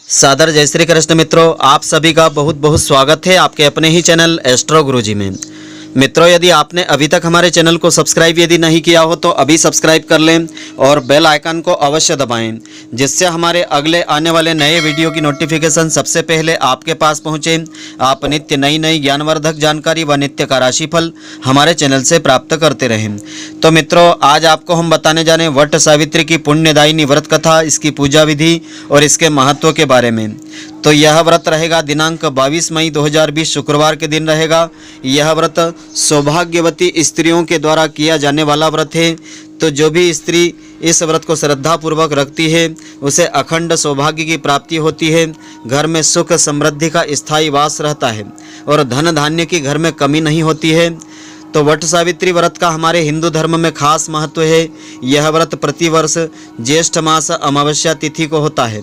सादर जय श्री कृष्ण मित्रों, आप सभी का बहुत बहुत स्वागत है आपके अपने ही चैनल एस्ट्रो गुरुजी में। मित्रों, यदि आपने अभी तक हमारे चैनल को सब्सक्राइब यदि नहीं किया हो तो अभी सब्सक्राइब कर लें और बेल आइकन को अवश्य दबाएं, जिससे हमारे अगले आने वाले नए वीडियो की नोटिफिकेशन सबसे पहले आपके पास पहुंचे। आप नित्य नई नई ज्ञानवर्धक जानकारी व नित्य का राशिफल हमारे चैनल से प्राप्त करते रहें। तो मित्रों, आज आपको हम बताने जाने वट सावित्री की पुण्यदायिनी व्रत कथा, इसकी पूजा विधि और इसके महत्व के बारे में। तो यह व्रत रहेगा दिनांक 22 मई 2020 शुक्रवार के दिन रहेगा। यह व्रत सौभाग्यवती स्त्रियों के द्वारा किया जाने वाला व्रत है। तो जो भी स्त्री इस व्रत को श्रद्धापूर्वक रखती है उसे अखंड सौभाग्य की प्राप्ति होती है, घर में सुख समृद्धि का स्थायी वास रहता है और धन धान्य की घर में कमी नहीं होती है। तो वट सावित्री व्रत का हमारे हिंदू धर्म में खास महत्व है। यह व्रत प्रतिवर्ष ज्येष्ठ मास अमावस्या तिथि को होता है।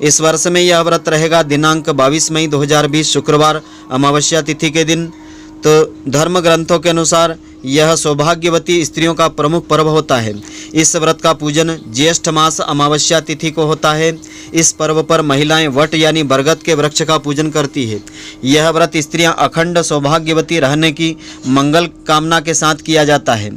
इस वर्ष में यह व्रत रहेगा दिनांक 22 मई 2020 शुक्रवार अमावस्या तिथि के दिन। तो धर्म ग्रंथों के अनुसार यह सौभाग्यवती स्त्रियों का प्रमुख पर्व होता है। इस व्रत का पूजन ज्येष्ठ मास अमावस्या तिथि को होता है। इस पर्व पर महिलाएं वट यानी बरगद के वृक्ष का पूजन करती है। यह व्रत स्त्रियां अखंड सौभाग्यवती रहने की मंगल कामना के साथ किया जाता है।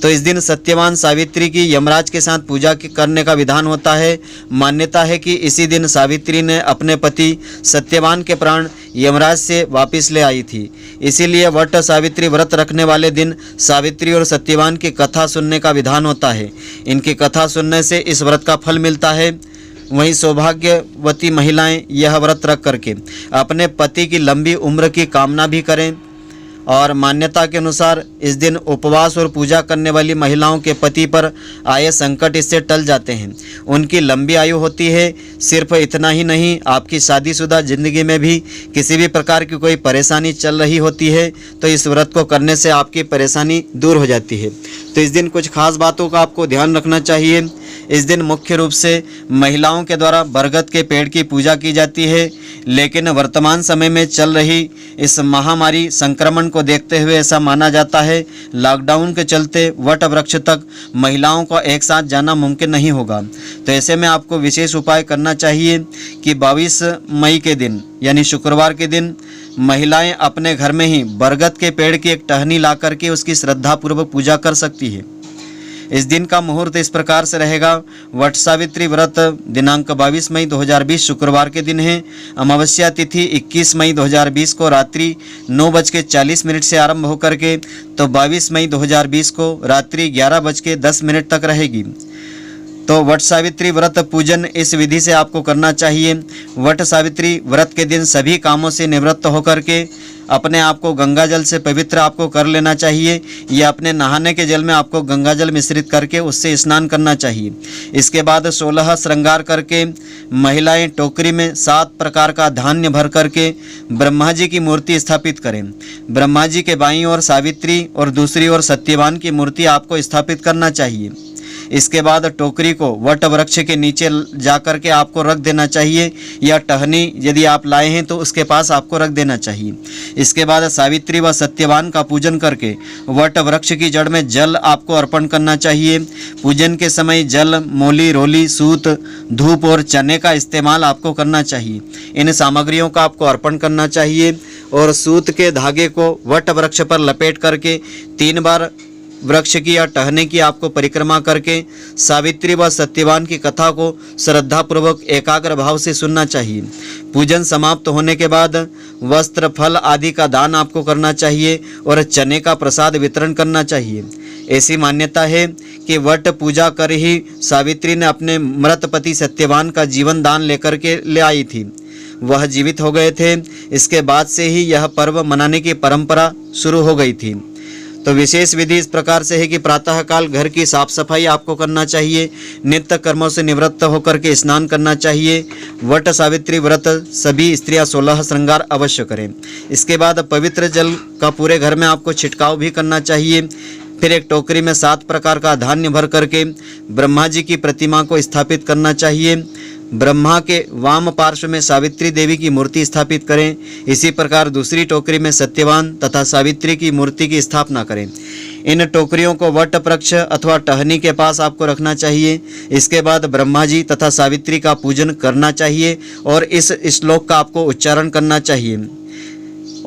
तो इस दिन सत्यवान सावित्री की यमराज के साथ पूजा करने का विधान होता है। मान्यता है कि इसी दिन सावित्री ने अपने पति सत्यवान के प्राण यमराज से वापस ले आई थी। इसीलिए वट सावित्री व्रत रखने वाले दिन सावित्री और सत्यवान की कथा सुनने का विधान होता है। इनकी कथा सुनने से इस व्रत का फल मिलता है। वहीं सौभाग्यवती महिलाएं यह व्रत रख करके अपने पति की लंबी उम्र की कामना भी करें। और मान्यता के अनुसार इस दिन उपवास और पूजा करने वाली महिलाओं के पति पर आए संकट इससे टल जाते हैं, उनकी लंबी आयु होती है। सिर्फ इतना ही नहीं, आपकी शादीशुदा जिंदगी में भी किसी भी प्रकार की कोई परेशानी चल रही होती है तो इस व्रत को करने से आपकी परेशानी दूर हो जाती है। तो इस दिन कुछ खास बातों का आपको ध्यान रखना चाहिए। इस दिन मुख्य रूप से महिलाओं के द्वारा बरगद के पेड़ की पूजा की जाती है, लेकिन वर्तमान समय में चल रही इस महामारी संक्रमण को देखते हुए ऐसा माना जाता है लॉकडाउन के चलते वट वृक्ष तक महिलाओं को एक साथ जाना मुमकिन नहीं होगा। तो ऐसे में आपको विशेष उपाय करना चाहिए कि 22 मई के दिन यानी शुक्रवार के दिन महिलाएं अपने घर में ही बरगद के पेड़ की एक टहनी ला करके उसकी श्रद्धापूर्वक पूजा कर सकती है। इस दिन का मुहूर्त इस प्रकार से रहेगा। वट सावित्री व्रत दिनांक 22 मई 2020 शुक्रवार के दिन है। अमावस्या तिथि 21 मई 2020 को रात्रि 9:40 से आरंभ होकर के तो 22 मई 2020 को रात्रि 11:10 तक रहेगी। तो वट सावित्री व्रत पूजन इस विधि से आपको करना चाहिए। वट सावित्री व्रत के दिन सभी कामों से निवृत्त होकर के अपने आप को गंगा जल से पवित्र आपको कर लेना चाहिए या अपने नहाने के जल में आपको गंगा जल मिश्रित करके उससे स्नान करना चाहिए। इसके बाद 16 श्रृंगार करके महिलाएं टोकरी में 7 प्रकार का धान्य भर करके ब्रह्मा जी की मूर्ति स्थापित करें। ब्रह्मा जी के बाईं ओर सावित्री और दूसरी ओर सत्यवान की मूर्ति आपको स्थापित करना चाहिए। इसके बाद टोकरी को वट वृक्ष के नीचे जाकर के आपको रख देना चाहिए या टहनी यदि आप लाए हैं तो उसके पास आपको रख देना चाहिए। इसके बाद सावित्री व सत्यवान का पूजन करके वट वृक्ष की जड़ में जल आपको अर्पण करना चाहिए। पूजन के समय जल, मोली, रोली, सूत, धूप और चने का इस्तेमाल आपको करना चाहिए। इन सामग्रियों का आपको अर्पण करना चाहिए और सूत के धागे को वट वृक्ष पर लपेट करके 3 बार वृक्ष की या टहने की आपको परिक्रमा करके सावित्री व सत्यवान की कथा को श्रद्धापूर्वक एकाग्र भाव से सुनना चाहिए। पूजन समाप्त होने के बाद वस्त्र, फल आदि का दान आपको करना चाहिए और चने का प्रसाद वितरण करना चाहिए। ऐसी मान्यता है कि वट पूजा कर ही सावित्री ने अपने मृत पति सत्यवान का जीवन दान लेकर के ले आई थी। वह जीवित हो गए थे। इसके बाद से ही यह पर्व मनाने की परंपरा शुरू हो गई थी। तो विशेष विधि इस प्रकार से है कि प्रातःकाल घर की साफ सफाई आपको करना चाहिए। नित्य कर्मों से निवृत्त होकर के स्नान करना चाहिए। वट सावित्री व्रत सभी स्त्रियां 16 श्रृंगार अवश्य करें। इसके बाद पवित्र जल का पूरे घर में आपको छिड़काव भी करना चाहिए। फिर एक टोकरी में 7 प्रकार का धान्य भर करके ब्रह्मा जी की प्रतिमा को स्थापित करना चाहिए। ब्रह्मा के वाम पार्श्व में सावित्री देवी की मूर्ति स्थापित करें। इसी प्रकार दूसरी टोकरी में सत्यवान तथा सावित्री की मूर्ति की स्थापना करें। इन टोकरियों को वट वृक्ष अथवा टहनी के पास आपको रखना चाहिए। इसके बाद ब्रह्मा जी तथा सावित्री का पूजन करना चाहिए और इस श्लोक का आपको उच्चारण करना चाहिए।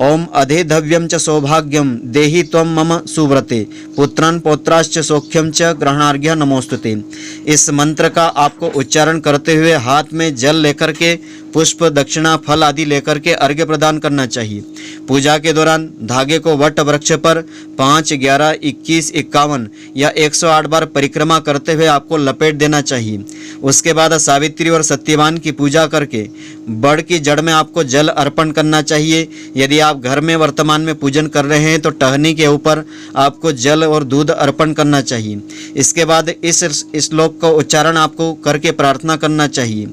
ओम अधिधव्यम च सौभाग्यम देहि त्वं मम सुव्रते पुत्रन पौत्राश्च सौख्यम च ग्रहणार्घ्य नमोस्तुते। इस मंत्र का आपको उच्चारण करते हुए हाथ में जल लेकर के पुष्प दक्षिणा फल आदि लेकर के अर्घ्य प्रदान करना चाहिए। पूजा के दौरान धागे को वट वृक्ष पर 5, 11, 21, 51 या 108 बार परिक्रमा करते हुए आपको लपेट देना चाहिए। उसके बाद सावित्री और सत्यवान की पूजा करके बड़ की जड़ में आपको जल अर्पण करना चाहिए। यदि आप घर में वर्तमान में पूजन कर रहे हैं तो टहनी के ऊपर आपको जल और दूध अर्पण करना चाहिए। इसके बाद इस श्लोक का उच्चारण आपको करके प्रार्थना करना चाहिए।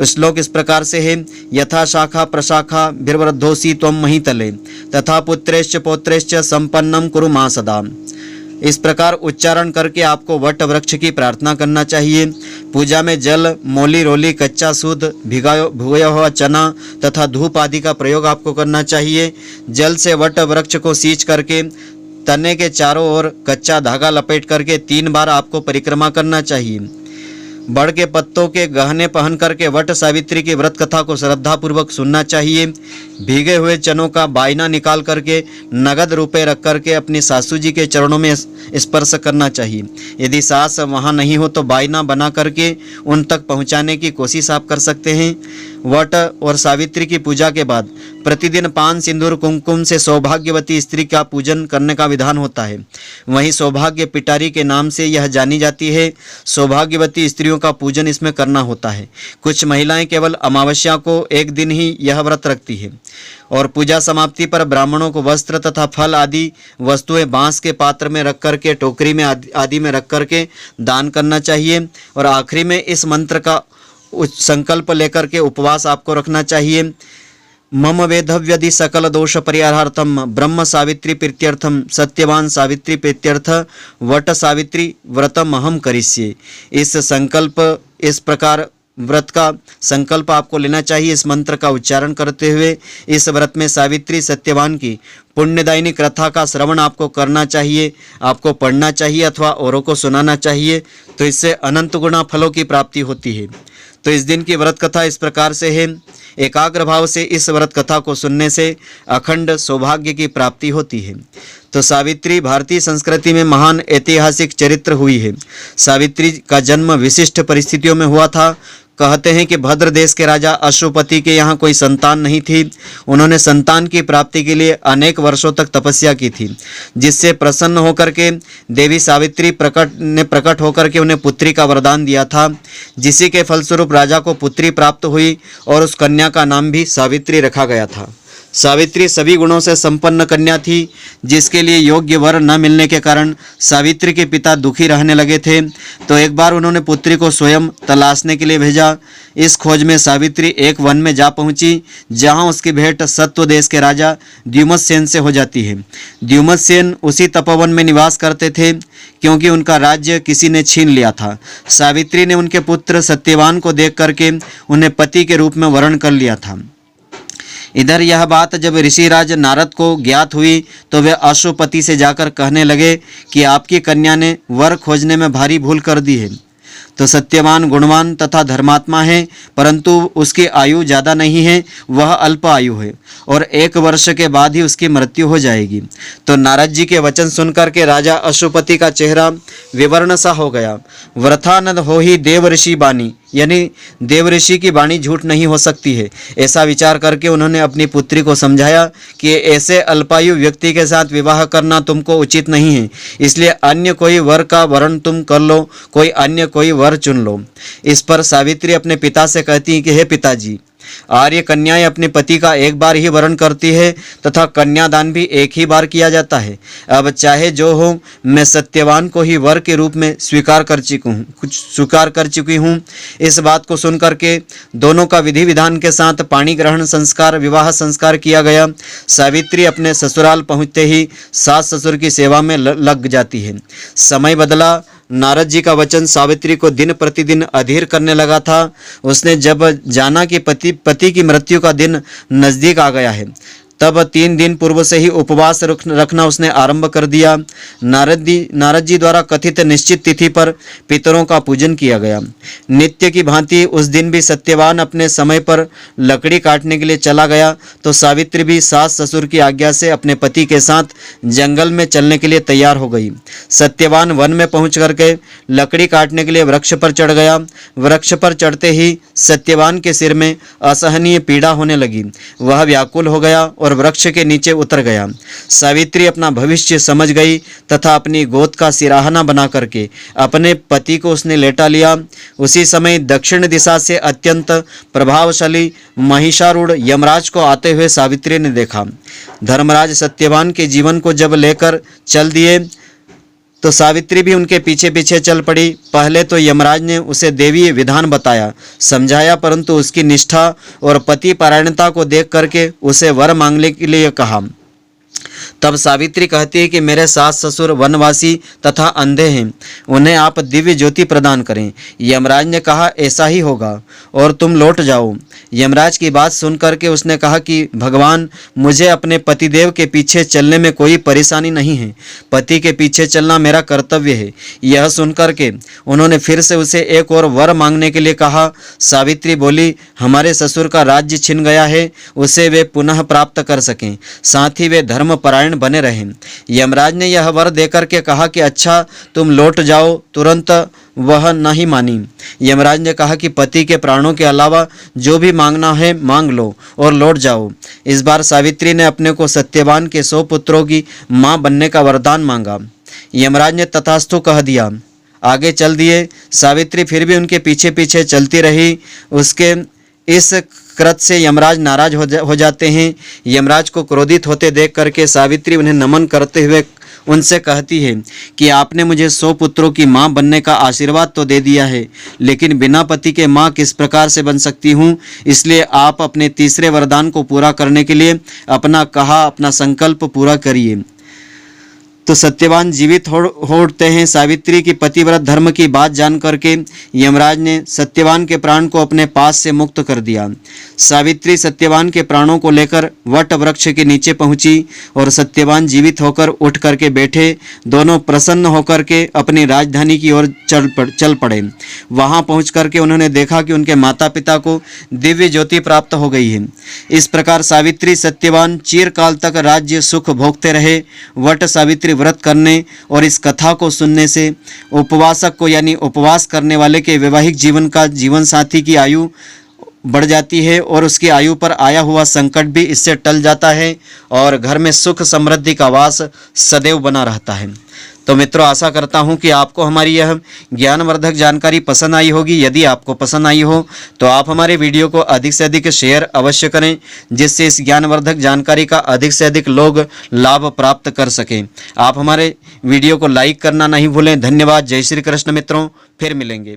श्लोक इस प्रकार से है, यथा शाखा प्रशाखा भिर्वृद्धोसी त्वं महीतले तथा पुत्रेश्च पौत्रेश्च संपन्नम कुरु मां सदा। इस प्रकार उच्चारण करके आपको वट वृक्ष की प्रार्थना करना चाहिए। पूजा में जल, मोली रोली, कच्चा सूद, भुया हुआ चना तथा धूप आदि का प्रयोग आपको करना चाहिए। जल से वट वृक्ष को सींच करके तने के चारों ओर कच्चा धागा लपेट करके 3 बार आपको परिक्रमा करना चाहिए। बड़ के पत्तों के गहने पहन करके वट सावित्री की व्रत कथा को श्रद्धापूर्वक सुनना चाहिए। भीगे हुए चनों का बायना निकाल करके नगद रुपए रख करके अपनी सासू जी के चरणों में स्पर्श करना चाहिए। यदि सास वहाँ नहीं हो तो बायना बना करके उन तक पहुँचाने की कोशिश आप कर सकते हैं। वट और सावित्री की पूजा के बाद प्रतिदिन पान, सिंदूर, कुमकुम से सौभाग्यवती स्त्री का पूजन करने का विधान होता है। वहीं सौभाग्य पिटारी के नाम से यह जानी जाती है। सौभाग्यवती स्त्रियों का पूजन इसमें करना होता है। कुछ महिलाएं केवल अमावस्या को एक दिन ही यह व्रत रखती है और पूजा समाप्ति पर ब्राह्मणों को वस्त्र तथा फल आदि वस्तुएं बांस के पात्र में रख करके, टोकरी में आदि में रख करके दान करना चाहिए। और आखिरी में इस मंत्र का संकल्प लेकर के उपवास आपको रखना चाहिए। मम वेधव्यदि सकल दोष परिहारार्थम ब्रह्म सावित्री प्रीत्यर्थम सत्यवान सावित्री प्रीत्यर्थ वट सावित्री व्रतम अहम करिष्ये। इस प्रकार व्रत का संकल्प आपको लेना चाहिए। इस मंत्र का उच्चारण करते हुए इस व्रत में सावित्री सत्यवान की पुण्यदायिनी कथा का श्रवण आपको करना चाहिए, आपको पढ़ना चाहिए अथवा औरों को सुनाना चाहिए। तो इससे अनंत गुना फलों की प्राप्ति होती है। तो इस दिन की व्रत कथा इस प्रकार से है। एकाग्र भाव से इस व्रत कथा को सुनने से अखंड सौभाग्य की प्राप्ति होती है। तो सावित्री भारतीय संस्कृति में महान ऐतिहासिक चरित्र हुई है। सावित्री का जन्म विशिष्ट परिस्थितियों में हुआ था। कहते हैं कि भद्र देश के राजा अश्वपति के यहाँ कोई संतान नहीं थी। उन्होंने संतान की प्राप्ति के लिए अनेक वर्षों तक तपस्या की थी, जिससे प्रसन्न होकर के देवी सावित्री प्रकट होकर के उन्हें पुत्री का वरदान दिया था, जिसी के फलस्वरूप राजा को पुत्री प्राप्त हुई और उस कन्या का नाम भी सावित्री रखा गया था। सावित्री सभी गुणों से संपन्न कन्या थी, जिसके लिए योग्य वर न मिलने के कारण सावित्री के पिता दुखी रहने लगे थे। तो एक बार उन्होंने पुत्री को स्वयं तलाशने के लिए भेजा। इस खोज में सावित्री एक वन में जा पहुंची, जहां उसकी भेंट सत्व देश के राजा द्युमत्सेन से हो जाती है। द्युमत्सेन उसी तपोवन में निवास करते थे, क्योंकि उनका राज्य किसी ने छीन लिया था। सावित्री ने उनके पुत्र सत्यवान को देख करके उन्हें पति के रूप में वर्ण कर लिया था। इधर यह बात जब ऋषिराज नारद को ज्ञात हुई तो वे अश्वपति से जाकर कहने लगे कि आपकी कन्या ने वर खोजने में भारी भूल कर दी है। तो सत्यवान गुणवान तथा धर्मात्मा है, परंतु उसकी आयु ज़्यादा नहीं है, वह अल्प आयु है और 1 वर्ष के बाद ही उसकी मृत्यु हो जाएगी। तो नारद जी के वचन सुनकर के राजा अश्वपति का चेहरा विवर्ण सा हो गया। व्रथा न हो ही देव ऋषि बानी, यानी देव ऋषि की वाणी झूठ नहीं हो सकती है। ऐसा विचार करके उन्होंने अपनी पुत्री को समझाया कि ऐसे अल्पायु व्यक्ति के साथ विवाह करना तुमको उचित नहीं है, इसलिए अन्य कोई वर का वर्ण तुम कर लो, कोई अन्य कोई वर चुन लो। इस पर सावित्री अपने पिता से कहती है कि हे पिताजी, आर्य कन्याएं अपने पति का एक बार ही वरण करती है तथा कन्यादान भी एक ही बार किया जाता है। अब चाहे जो हो, मैं सत्यवान को ही वर के रूप में स्वीकार कर चुकी हूँ। इस बात को सुनकर के दोनों का विधि विधान के साथ पाणी ग्रहण संस्कार, विवाह संस्कार किया गया। सावित्री अपने ससुराल पहुँचते ही सास ससुर की सेवा में लग जाती है। समय बदला। नारद जी का वचन सावित्री को दिन प्रतिदिन अधीर करने लगा था। उसने जब जाना कि पति की मृत्यु का दिन नज़दीक आ गया है, तब 3 दिन पूर्व से ही उपवास रखना उसने आरंभ कर दिया। नारद जी द्वारा कथित निश्चित तिथि पर पितरों का पूजन किया गया। नित्य की भांति उस दिन भी सत्यवान अपने समय पर लकड़ी काटने के लिए चला गया तो सावित्री भी सास ससुर की आज्ञा से अपने पति के साथ जंगल में चलने के लिए तैयार हो गई। सत्यवान वन में पहुंच करके लकड़ी काटने के लिए वृक्ष पर चढ़ गया। वृक्ष पर चढ़ते ही सत्यवान के सिर में असहनीय पीड़ा होने लगी। वह व्याकुल हो गया और वृक्ष के नीचे उतर गया। सावित्री अपना भविष्य समझ गई तथा अपनी गोद का सिराहना बना करके अपने पति को उसने लेटा लिया। उसी समय दक्षिण दिशा से अत्यंत प्रभावशाली महिषारूढ़ यमराज को आते हुए सावित्री ने देखा। धर्मराज सत्यवान के जीवन को जब लेकर चल दिए तो सावित्री भी उनके पीछे पीछे चल पड़ी। पहले तो यमराज ने उसे देवीय विधान बताया, समझाया, परंतु उसकी निष्ठा और पति परायणता को देख करके उसे वर मांगने के लिए कहा। तब सावित्री कहती है कि मेरे सास ससुर वनवासी तथा अंधे हैं, उन्हें आप दिव्य ज्योति प्रदान करें। यमराज ने कहा ऐसा ही होगा और तुम लौट जाओ। यमराज की बात सुन करके उसने कहा कि भगवान, मुझे अपने पतिदेव के पीछे चलने में कोई परेशानी नहीं है, पति के पीछे चलना मेरा कर्तव्य है। यह सुन करके उन्होंने फिर से उसे एक और वर मांगने के लिए कहा। सावित्री बोली, हमारे ससुर का राज्य छिन गया है, उसे वे पुनः प्राप्त कर सकें, साथ ही वे धर्म परायण बने रहें। यमराज ने यह वर देकर के कहा कि अच्छा तुम लौट जाओ। तुरंत वह नहीं मानी। यमराज ने कहा कि पति के प्राणों के अलावा जो भी मांगना है मांग लो और लौट जाओ। इस बार सावित्री ने अपने को सत्यवान के 100 पुत्रों की मां बनने का वरदान मांगा। यमराज ने तथास्तु कह दिया। आगे चल दिए। सावित्री फिर भी उनके पीछे पीछे चलती रही। उसके इस कृत से यमराज नाराज हो जाते हैं। यमराज को क्रोधित होते देख करके सावित्री उन्हें नमन करते हुए उनसे कहती है कि आपने मुझे 100 पुत्रों की मां बनने का आशीर्वाद तो दे दिया है, लेकिन बिना पति के मां किस प्रकार से बन सकती हूं, इसलिए आप अपने तीसरे वरदान को पूरा करने के लिए अपना संकल्प पूरा करिए। तो सत्यवान जीवित हो उठते हैं। सावित्री की पतिव्रत धर्म की बात जान करके यमराज ने सत्यवान के प्राण को अपने पास से मुक्त कर दिया। सावित्री सत्यवान के प्राणों को लेकर वट वृक्ष के नीचे पहुंची और सत्यवान जीवित होकर उठ करके बैठे। दोनों प्रसन्न होकर के अपनी राजधानी की ओर चल पड़े। वहां पहुंच करके उन्होंने देखा कि उनके माता पिता को दिव्य ज्योति प्राप्त हो गई है। इस प्रकार सावित्री सत्यवान चिरकाल तक राज्य सुख भोगते रहे। वट सावित्री व्रत करने और इस कथा को सुनने से उपवासक को यानी उपवास करने वाले के वैवाहिक जीवन का जीवन साथी की आयु बढ़ जाती है और उसकी आयु पर आया हुआ संकट भी इससे टल जाता है और घर में सुख समृद्धि का वास सदैव बना रहता है। तो मित्रों, आशा करता हूं कि आपको हमारी यह ज्ञानवर्धक जानकारी पसंद आई होगी। यदि आपको पसंद आई हो तो आप हमारे वीडियो को अधिक से अधिक शेयर अवश्य करें, जिससे इस ज्ञानवर्धक जानकारी का अधिक से अधिक लोग लाभ प्राप्त कर सकें। आप हमारे वीडियो को लाइक करना नहीं भूलें। धन्यवाद। जय श्री कृष्ण मित्रों, फिर मिलेंगे।